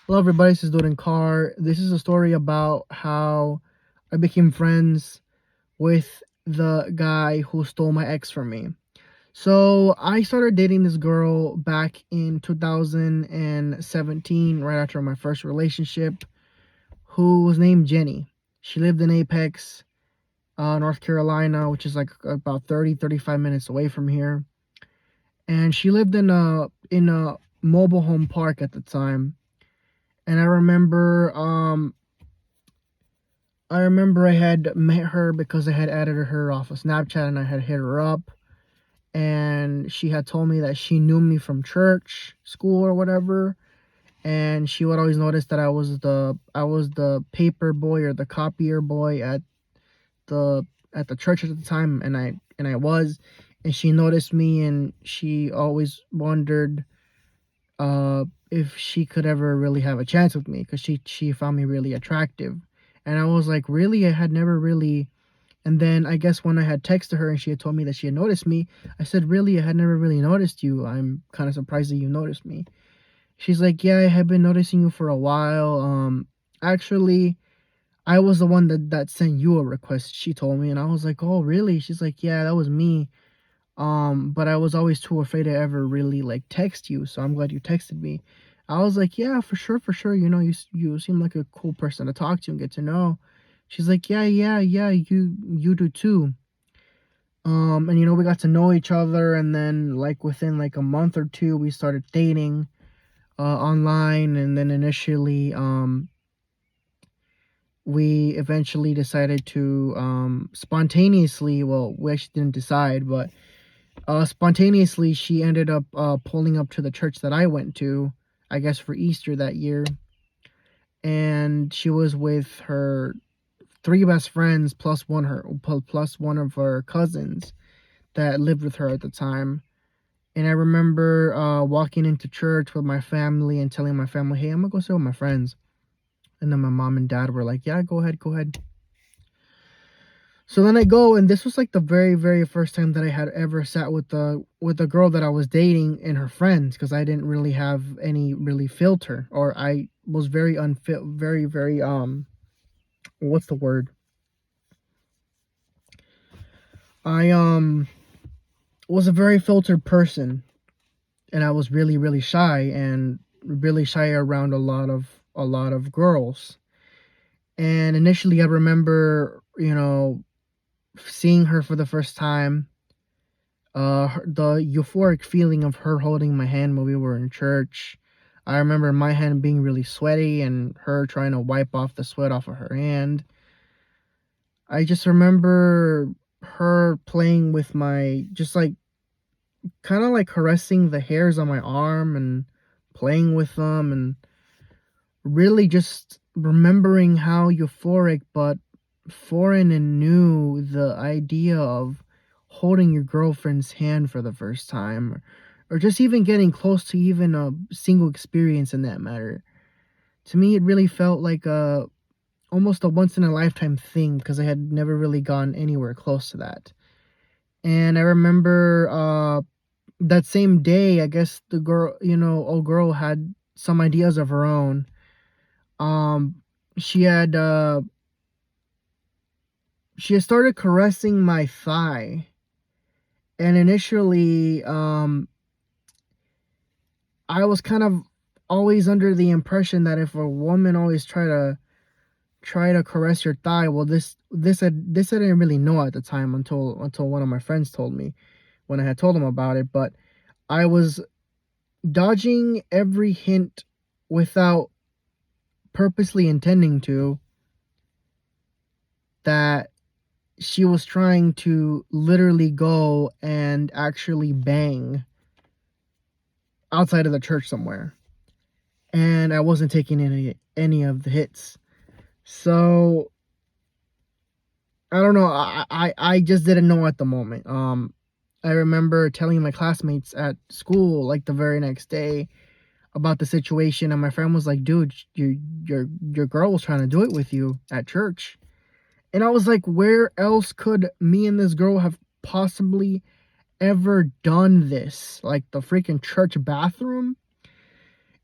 Hello, everybody. This is Doden Carr. This is a story about how I became friends with the guy who stole my ex from me. So I started dating this girl back in 2017, right after my first relationship, who was named Jenny. She lived in Apex, North Carolina, which is like about 35 minutes away from here. And she lived in a mobile home park at the time. And I remember I had met her because I had added her off of Snapchat and I had hit her up, and she had told me that she knew me from church, school or whatever, and she would always notice that I was the paper boy or the copier boy the at the church at the time, and she noticed me, and she always wondered if she could ever really have a chance with me because she found me really attractive. And I was like, really? I had never really. And then I guess when I had texted her and she had told me that she had noticed me, I said, really? I had never really noticed you. I'm kind of surprised that you noticed me. She's like, yeah, I have been noticing you for a while. Actually, I was the one that sent you a request, she told me. And I was like, oh, really? She's like, yeah, that was me. But I was always too afraid to ever really like text you. So I'm glad you texted me. I was like, yeah, for sure, for sure. You seem like a cool person to talk to and get to know. She's like, yeah, yeah, yeah, you do too. And we got to know each other, and then like within like a month or two, we started dating online, and then initially, we eventually decided to spontaneously. Well, we actually didn't decide, but spontaneously, she ended up pulling up to the church that I went to, I guess for Easter that year, and she was with her three best friends plus one of her cousins that lived with her at the time. And I remember walking into church with my family and telling my family, "Hey, I'm gonna go sit with my friends." And then my mom and dad were like, "Yeah, go ahead, go ahead." So then I go, and this was like the very, very first time that I had ever sat with the girl that I was dating and her friends, because I didn't really have any really filter, or I was very unfit, very, very what's the word? I was a very filtered person, and I was really, really shy, and really shy around a lot of girls. And initially, I remember, seeing her for the first time, the euphoric feeling of her holding my hand when we were in church. I remember my hand being really sweaty and her trying to wipe off the sweat off of her hand. I just remember her playing with just like kind of like caressing the hairs on my arm and playing with them, and really just remembering how euphoric but foreign and new the idea of holding your girlfriend's hand for the first time, or just even getting close to even a single experience in that matter. To me, it really felt like almost a once in a lifetime thing, because I had never really gone anywhere close to that. And I remember that same day, I guess the girl, old girl had some ideas of her own. Um, she had uh, she had started caressing my thigh, and initially, I was kind of always under the impression that if a woman always try to caress your thigh, well, this I didn't really know at the time until one of my friends told me when I had told him about it. But I was dodging every hint without purposely intending to, that she was trying to literally go and actually bang outside of the church somewhere, and I wasn't taking any of the hits. So I don't know. I just didn't know at the moment. I remember telling my classmates at school like the very next day about the situation, and my friend was like, "Dude, your girl was trying to do it with you at church." And I was like, "Where else could me and this girl have possibly ever done this? Like the freaking church bathroom?"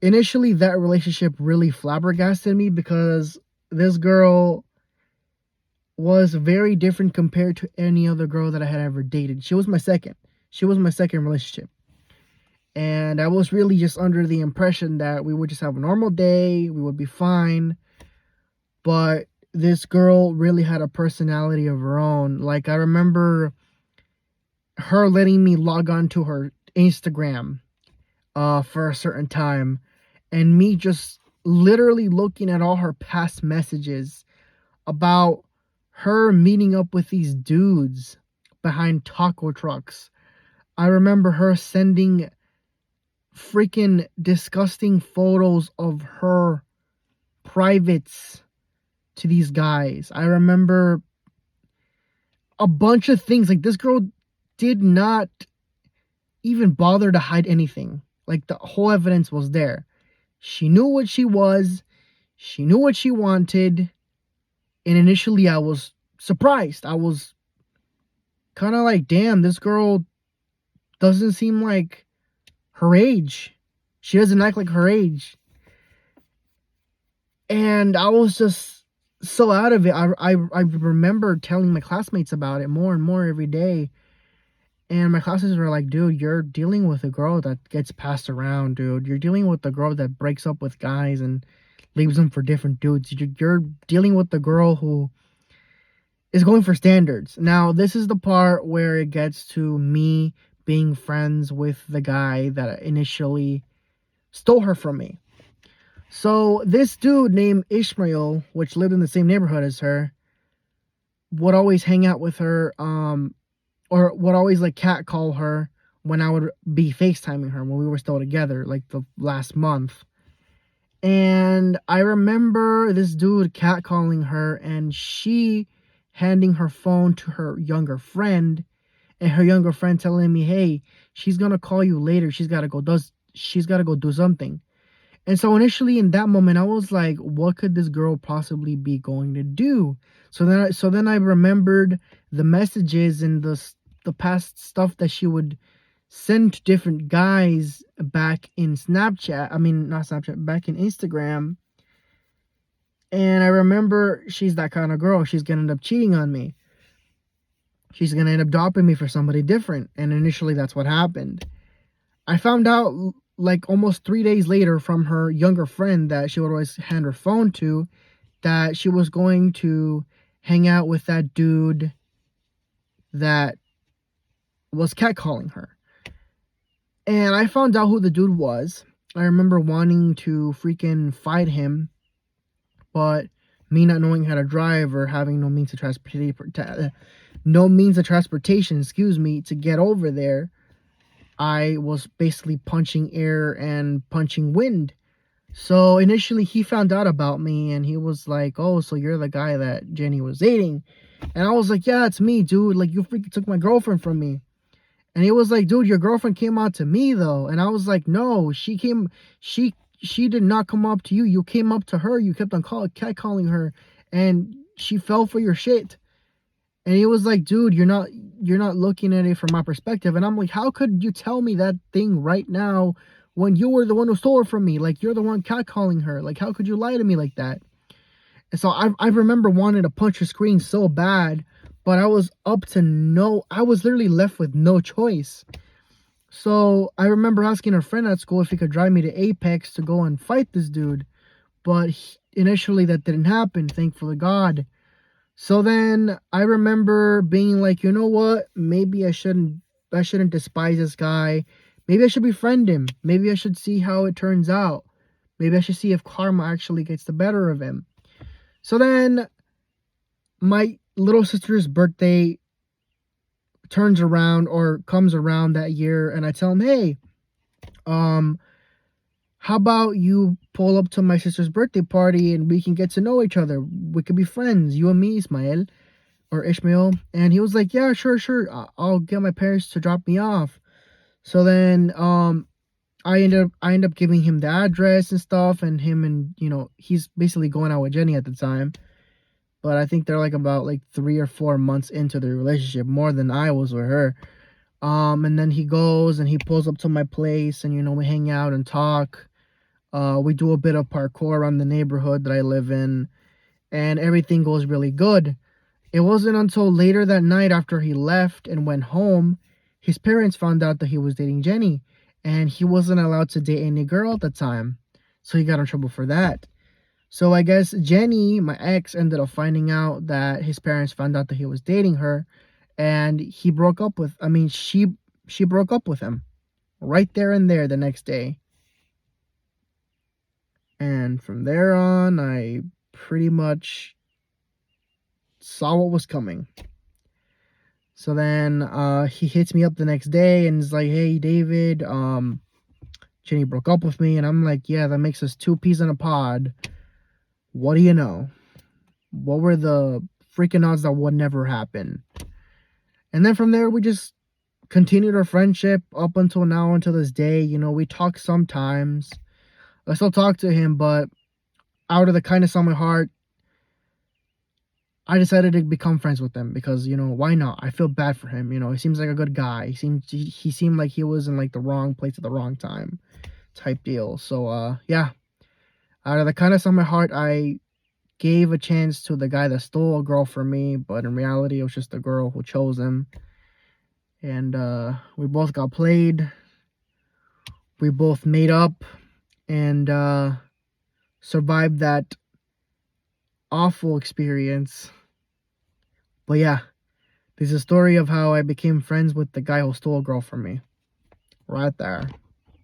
initially that relationship really flabbergasted me because this girl was very different compared to any other girl that I had ever dated. She was my second. She was my second relationship. And I was really just under the impression that we would just have a normal day, we would be fine. But this girl really had a personality of her own. Like, I remember her letting me log on to her Instagram for a certain time, and me just literally looking at all her past messages about her meeting up with these dudes behind taco trucks. I remember her sending freaking disgusting photos of her privates to these guys. I remember a bunch of things. Like, this girl did not even bother to hide anything. Like, the whole evidence was there. She knew what she was. She knew what she wanted. And initially I was surprised. I was kind of like, damn, this girl doesn't seem like her age. She doesn't act like her age. And I was just so out of it. I remember telling my classmates about it more and more every day. And my classmates were like, dude, you're dealing with a girl that gets passed around, dude. You're dealing with the girl that breaks up with guys and leaves them for different dudes. You're dealing with the girl who is going for standards. Now, this is the part where it gets to me being friends with the guy that initially stole her from me. So this dude named Ishmael, which lived in the same neighborhood as her, would always hang out with her, or would always like catcall her when I would be FaceTiming her when we were still together, like the last month. And I remember this dude catcalling her and she handing her phone to her younger friend, and her younger friend telling me, hey, she's gonna call you later. She's gotta go do something. And so initially in that moment, I was like, what could this girl possibly be going to do? So then I remembered the messages and the past stuff that she would send to different guys back in Snapchat. I mean, not Snapchat, back in Instagram. And I remember she's that kind of girl. She's going to end up cheating on me. She's going to end up dropping me for somebody different. And initially that's what happened. I found out like almost 3 days later from her younger friend that she would always hand her phone to, that she was going to hang out with that dude that was catcalling her. And I found out who the dude was. I remember wanting to freaking fight him, but me not knowing how to drive or having no means of transportation, to get over there, I was basically punching air and punching wind. So initially he found out about me and he was like, oh, so you're the guy that Jenny was dating. And I was like, yeah, it's me, dude. Like, you freaking took my girlfriend from me. And he was like, dude, your girlfriend came out to me though. And I was like, no, she did not come up to you. You came up to her. You kept on catcalling her and she fell for your shit. And he was like, dude, you're not looking at it from my perspective. And I'm like, how could you tell me that thing right now when you were the one who stole her from me? Like, you're the one catcalling her. Like, how could you lie to me like that? And so I remember wanting to punch her screen so bad, but I was literally left with no choice. So I remember asking a friend at school if he could drive me to Apex to go and fight this dude. But initially that didn't happen, thankfully God. So then I remember being like, you know what? Maybe I shouldn't despise this guy. Maybe I should befriend him. Maybe I should see how it turns out. Maybe I should see if karma actually gets the better of him. So then my little sister's birthday comes around that year, and I tell him, hey, how about you pull up to my sister's birthday party and we can get to know each other? We could be friends, you and me, Ishmael. And he was like, yeah, sure. I'll get my parents to drop me off. So then I end up giving him the address and stuff, and he's basically going out with Jenny at the time. But I think they're about 3 or 4 months into their relationship, more than I was with her. And then he goes and he pulls up to my place, and we hang out and talk. We do a bit of parkour around the neighborhood that I live in, and everything goes really good. It wasn't until later that night after he left and went home, his parents found out that he was dating Jenny, and he wasn't allowed to date any girl at the time. So he got in trouble for that. So I guess Jenny, my ex, ended up finding out that his parents found out that he was dating her, and he broke up with, I mean, she broke up with him right there and there the next day. And from there on, I pretty much saw what was coming. So then he hits me up the next day and is like, "Hey David, Jenny broke up with me." And I'm like, "Yeah, that makes us two peas in a pod. What do you know? What were the freaking odds that would never happen?" And then from there we just continued our friendship up until now, until this day. You know, we talk sometimes. I still talk to him, but out of the kindness of my heart, I decided to become friends with him because, you know, why not? I feel bad for him. You know, he seems like a good guy. He seemed like he was in like the wrong place at the wrong time type deal. So yeah, out of the kindness of my heart, I gave a chance to the guy that stole a girl from me, but in reality it was just the girl who chose him. And we both got played. We both made up and survived that awful experience. But yeah, this is a story of how I became friends with the guy who stole a girl from me. Right there.